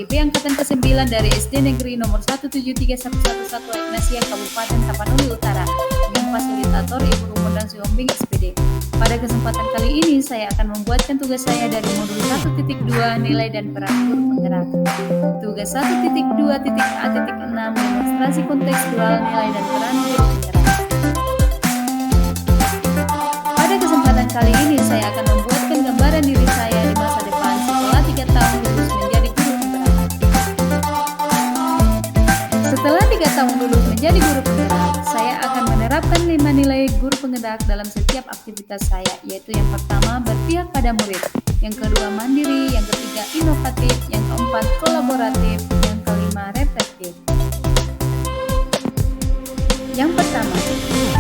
GP Angkatan ke-9 dari SD Negeri nomor 173111 Ignasia Kabupaten Tapanuli Utara dengan fasilitator Ibu Rumondang Siombing SPD. Pada kesempatan kali ini saya akan membuatkan tugas saya dari modul 1.2 nilai dan peran guru penggerak. Tugas 1.2.A.6 demonstrasi kontekstual nilai dan peran guru penggerak. Pada kesempatan kali ini saya akan membuatkan gambaran diri saya di masa depan setelah 3 tahun lulus menjadi guru penggerak. Setelah 3 tahun lulus menjadi guru penggerak, saya akan menerapkan 5 nilai guru penggerak dalam setiap aktivitas saya, yaitu yang pertama berpihak pada murid, yang kedua mandiri, yang ketiga inovatif, yang keempat kolaboratif, yang kelima reflektif. Yang pertama,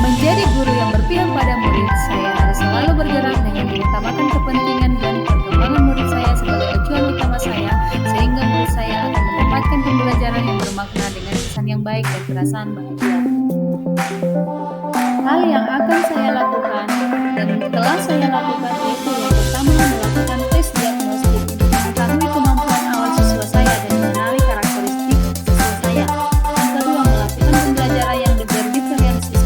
menjadi guru yang berpihak pada murid, saya harus selalu bergerak dengan mengutamakan kepentingan dan perkembangan murid saya sebagai acuan utama saya, sehingga murid saya akan mendapatkan pembelajaran yang bermakna dengan kesan yang baik dan perasaan bahagia. Hal yang akan saya lakukan dan telah saya lakukan yaitu yang pertama melakukan tes diagnostik untuk mengetahui kemampuan awal siswa saya dan mengenali karakteristik siswa saya. Yang kedua, melakukan pembelajaran yang berdiferensiasi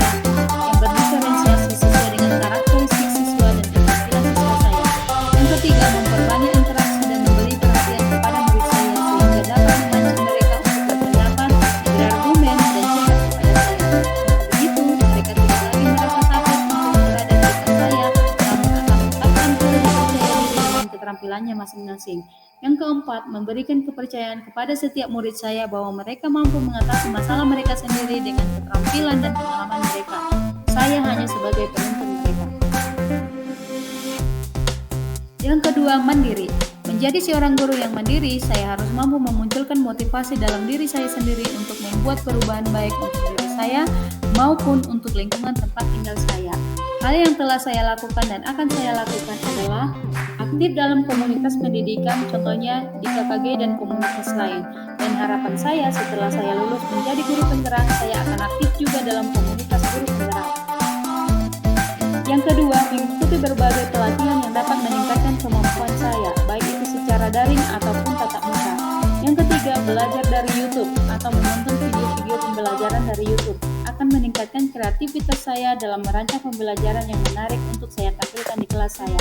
sesuai dengan karakteristik siswa dan keterampilan siswa saya. Yang ketiga, memperbanyak interaksi dan memberi perhatian kepada murid saya sehingga dapat memancing mereka untuk berpendapat, berargumen, dan cerdas kepada saya. Begitu, mereka tidak lagi merasa takut untuk berada di dekat saya, namun akan tetapkan percaya diri dengan keterampilannya masing-masing. Yang keempat, memberikan kepercayaan kepada setiap murid saya bahwa mereka mampu mengatasi masalah mereka sendiri dengan keterampilan dan pengalaman mereka. Saya hanya sebagai penuntun mereka. Yang kedua, mandiri. Menjadi seorang guru yang mandiri, saya harus mampu memunculkan motivasi dalam diri saya sendiri untuk membuat perubahan baik untuk diri saya maupun untuk lingkungan tempat tinggal saya. Hal yang telah saya lakukan dan akan saya lakukan adalah aktif dalam komunitas pendidikan, contohnya di KKG dan komunitas lain. Dan harapan saya setelah saya lulus menjadi guru penggerak, saya akan aktif juga dalam komunitas guru penggerak. Yang kedua, mengikuti berbagai pelatihan yang dapat meningkatkan kemampuan saya, baik itu secara daring ataupun tatap muka. Yang ketiga, belajar dari YouTube atau menonton video-video pembelajaran dari YouTube akan meningkatkan kreativitas saya dalam merancang pembelajaran yang menarik untuk saya tampilkan di kelas saya.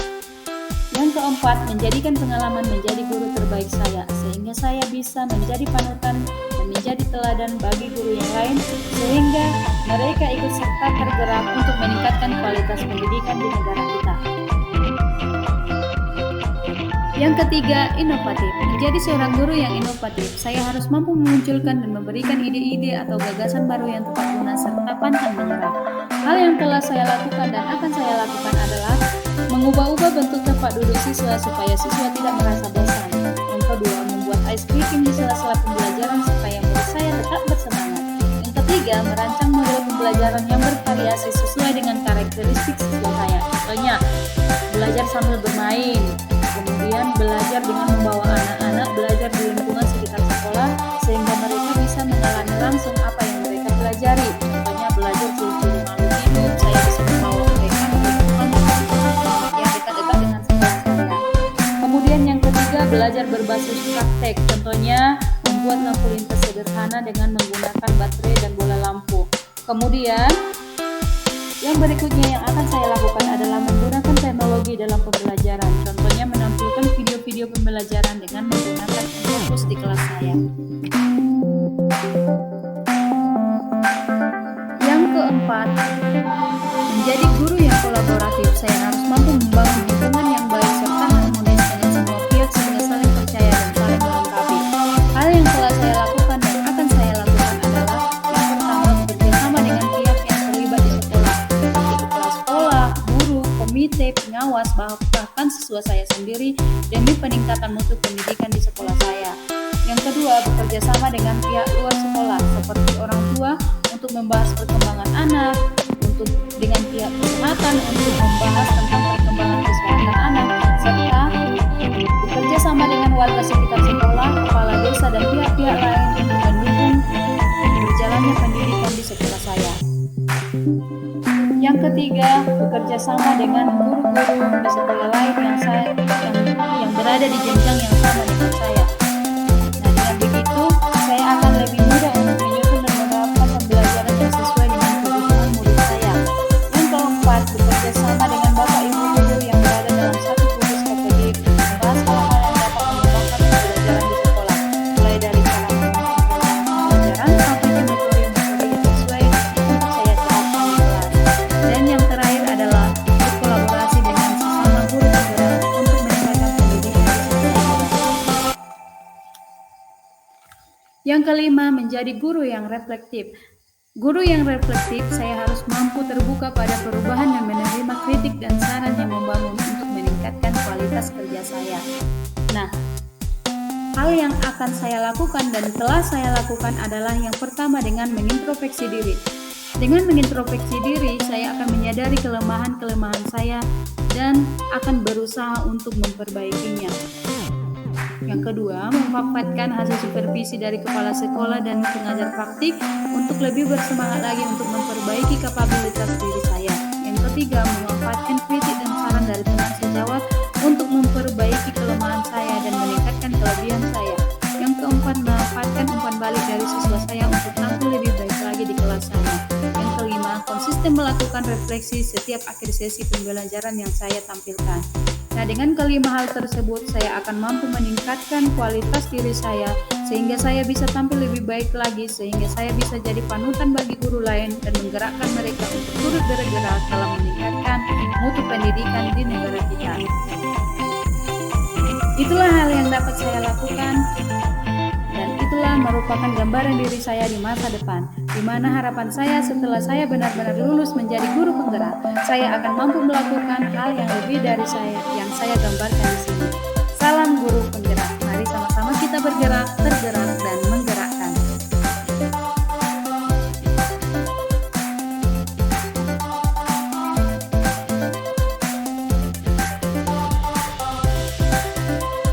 Yang keempat, menjadikan pengalaman menjadi guru terbaik saya, sehingga saya bisa menjadi panutan dan menjadi teladan bagi guru yang lain, sehingga mereka ikut serta tergerak untuk meningkatkan kualitas pendidikan di negara kita. Yang ketiga, inovatif. Menjadi seorang guru yang inovatif, saya harus mampu memunculkan dan memberikan ide-ide atau gagasan baru yang tepat guna serta pantang menyerah. Hal yang telah saya lakukan dan akan saya lakukan adalah mengubah-ubah bentuk tempat duduk siswa supaya siswa tidak merasa bosan. Yang kedua, membuat ice breaking di sela-sela pembelajaran supaya murid saya tetap bersemangat. Yang ketiga, merancang model pembelajaran yang bervariasi sesuai dengan karakteristik siswa saya. Contohnya, belajar sambil bermain, kemudian belajar dengan membawa anak-anak belajar di lingkungan sekitar sekolah sehingga mereka bisa mengalami langsung apa yang mereka pelajari. Contohnya belajar ciri-ciri makhluk hidup, saya bisa membawa mereka ke lingkungan yang dekat-dekat dengan sekolah saya. Kemudian yang ketiga, belajar berbasis praktek. Contohnya membuat lampu lintas sederhana dengan menggunakan baterai dan bola lampu. Kemudian yang berikutnya yang akan saya lakukan adalah menggunakan teknologi dalam pembelajaran. Contohnya menampilkan video-video pembelajaran dengan menggunakan fokus di kelas saya. Yang keempat, menjadi guru yang kolaboratif. Saya harus mampu membangun hubungan yang baik serta harmonis dengan semua pihak sehingga saling percaya dan saling melengkapi. Hal yang telah saya lakukan dan akan saya lakukan adalah yang pertama, bekerjasama dengan pihak yang terlibat di sekolah, seperti kepala sekolah, guru, komite, pengawas, bahkan siswa saya sendiri demi peningkatan mutu pendidikan di sekolah saya. Yang kedua, bekerja sama dengan pihak luar sekolah seperti orang tua untuk membahas perkembangan anak, untuk dengan pihak kesehatan untuk membahas tentang perkembangan kesehatan anak, serta bekerja sama dengan warga sekitar sekolah, kepala desa dan pihak-pihak lain untuk mendukung berjalannya pendidikan di sekolah saya. Yang ketiga, bekerja sama dengan guru-guru di sekolah lain yang berada di jenjang yang sama dengan saya. Nah, dengan Yang kelima, menjadi guru yang reflektif. Guru yang reflektif, saya harus mampu terbuka pada perubahan dan menerima kritik dan saran yang membangun untuk meningkatkan kualitas kerja saya. Nah, hal yang akan saya lakukan dan telah saya lakukan adalah yang pertama dengan mengintrospeksi diri. Dengan mengintrospeksi diri, saya akan menyadari kelemahan-kelemahan saya dan akan berusaha untuk memperbaikinya. Yang kedua, memanfaatkan hasil supervisi dari kepala sekolah dan pengajar praktik untuk lebih bersemangat lagi untuk memperbaiki kapabilitas diri saya. Yang ketiga, memanfaatkan kritik dan saran dari teman sejawat untuk memperbaiki kelemahan saya dan meningkatkan kelebihan saya. Yang keempat, memanfaatkan umpan balik dari siswa saya untuk tampil lebih baik lagi di kelas saya. Yang kelima, konsisten melakukan refleksi setiap akhir sesi pembelajaran yang saya tampilkan. Nah, dengan kelima hal tersebut, saya akan mampu meningkatkan kualitas diri saya, sehingga saya bisa tampil lebih baik lagi, sehingga saya bisa jadi panutan bagi guru lain dan menggerakkan mereka untuk turut bergerak dalam meningkatkan mutu pendidikan di negara kita. Itulah hal yang dapat saya lakukan, dan itulah merupakan gambaran diri saya di masa depan, di mana harapan saya setelah saya benar-benar lulus menjadi guru penggerak, saya akan mampu melakukan hal yang lebih dari yang saya gambarkan di sini. Salam guru penggerak, mari sama-sama kita bergerak, tergerak